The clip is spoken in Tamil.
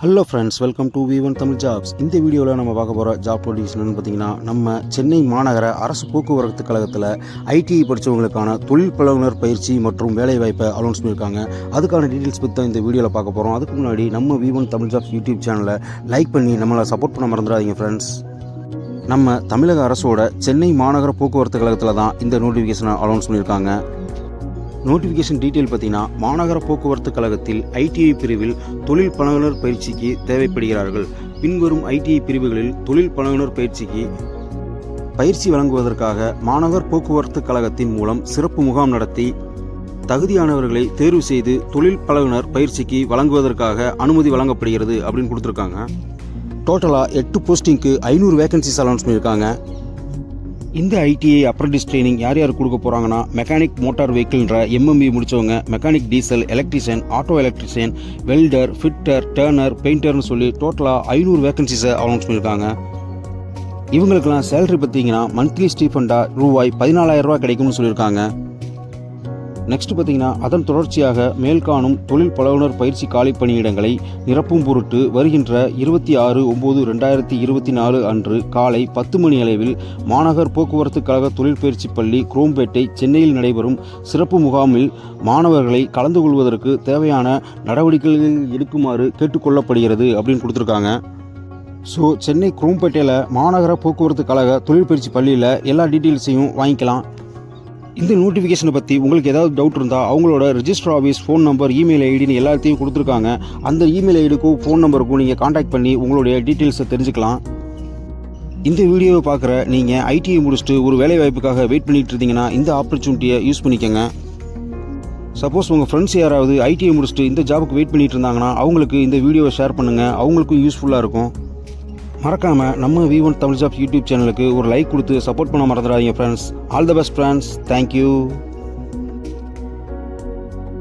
Hello friends, welcome to V1 Tamil jobs. இந்த வீடியோவில் நம்ம பார்க்க போகிற ஜாப் நோட்டிஃபிகேஷன் பார்த்தீங்கன்னா, நம்ம சென்னை மாநகர அரசு போக்குவரத்து கழகத்தில் ஐடிஐ படித்தவங்களுக்கான தொழில் பழகுனர் பயிற்சி மற்றும் வேலைவாய்ப்பை அனௌன்ஸ் பண்ணியிருக்காங்க. அதுக்கான டீட்டெயில்ஸ் பற்றி தான் இந்த வீடியோவில் பார்க்க போகிறோம். அதுக்கு முன்னாடி நம்ம V1 தமிழ் ஜாப்ஸ் யூடியூப் சேனலை லைக் பண்ணி நம்மளை சப்போர்ட் பண்ண மறந்துடாதீங்க ஃப்ரெண்ட்ஸ். நம்ம தமிழக அரசோட சென்னை மாநகர போக்குவரத்து கழகத்தில் தான் இந்த நோட்டிஃபிகேஷனை அனௌன்ஸ் பண்ணியிருக்காங்க. நோட்டிஃபிகேஷன் டீட்டெயில் பார்த்தீங்கன்னா, மாநகர போக்குவரத்து கழகத்தில் ஐடிஐ பிரிவில் தொழில் பழகுனர் பயிற்சிக்கு தேவைப்படுகிறார்கள். பின்வரும் ஐடிஐ பிரிவுகளில் தொழில் பழகுனர் பயிற்சிக்கு பயிற்சி வழங்குவதற்காக மாநகர் போக்குவரத்து கழகத்தின் மூலம் சிறப்பு முகாம் நடத்தி தகுதியானவர்களை தேர்வு செய்து தொழில் பழகுனர் பயிற்சிக்கு வழங்குவதற்காக அனுமதி வழங்கப்படுகிறது அப்படின்னு கொடுத்துருக்காங்க. டோட்டலாக 8 போஸ்டிங்க்கு 500 வேகன்சிஸ் அனௌன்ஸ் பண்ணியிருக்காங்க. இந்த ஐடிஐ அப்ரண்டிஸ் ட்ரைனிங் யார் யார் கொடுக்க போகிறாங்கன்னா, மெக்கானிக் மோட்டார் வெஹிக்கிள்ன்ற MMB முடித்தவங்க, mechanic diesel, electrician, auto electrician, welder, fitter, turner, பெயிண்டர்னு சொல்லி டோட்டலாக 500 வேகன்சிஸை அனௌன்ஸ் பண்ணியிருக்காங்க. இவங்களுக்கெல்லாம் சேலரி பார்த்தீங்கன்னா மந்த்லி ஸ்டீஃபண்டாக ரூபாய் 14,000 கிடைக்கும்னு சொல்லியிருக்காங்க. நெக்ஸ்ட் பார்த்தீங்கன்னா, அதன் தொடர்ச்சியாக மேல்காணும் தொழில் பழகுனர் பயிற்சி காலி பணியிடங்களை நிரப்பும் பொருட்டு வருகின்ற 26/9/2024 அன்று காலை 10 மணி அளவில் மாநகர் போக்குவரத்து கழக தொழில் பயிற்சி பள்ளி குரோம்பேட்டை சென்னையில் நடைபெறும் சிறப்பு முகாமில் மாணவர்களை கலந்து கொள்வதற்கு தேவையான நடவடிக்கைகள் எடுக்குமாறு கேட்டுக்கொள்ளப்படுகிறது அப்படின்னு கொடுத்துருக்காங்க. ஸோ சென்னை குரோம்பேட்டையில் மாநகர போக்குவரத்து கழக தொழில் பயிற்சி பள்ளியில் எல்லா டீட்டெயில்ஸையும் வாங்கிக்கலாம். இந்த நோட்டிஃபிகேஷனை பற்றி உங்களுக்கு ஏதாவது டவுட் இருந்தால் அவங்களோட register office phone number, email ஐடின்னு எல்லாத்தையும் கொடுத்துருக்காங்க. அந்த இமெயில் ஐடிக்கும் ஃபோன் நம்பருக்கும் நீங்கள் காண்டாக்ட் பண்ணி உங்களுடைய டீட்டெயில்ஸை தெரிஞ்சுக்கலாம். இந்த வீடியோவை பார்க்குற நீங்கள் ஐடிஐ முடிச்சுட்டு ஒரு வேலை வாய்ப்புக்காக வெயிட் பண்ணிட்டு இருந்தீங்கன்னா இந்த ஆப்பர்ச்சுனிட்டியை யூஸ் பண்ணிக்கோங்க. சப்போஸ் உங்கள் ஃப்ரெண்ட்ஸ் யாராவது ஐடிஐ முடிச்சுட்டு இந்த ஜாபுக்கு வெயிட் பண்ணிட்டு இருந்தாங்கன்னா அவங்களுக்கு இந்த வீடியோவை ஷேர் பண்ணுங்கள், அவங்களுக்கும் யூஸ்ஃபுல்லாக இருக்கும். மறக்காமல் நம்ம V1 தமிழ் ஜாப்ஸ் யூடியூப் சேனலுக்கு ஒரு லைக் கொடுத்து சப்போர்ட் பண்ண மறந்துடாதீங்க friends. All the best friends. Thank you.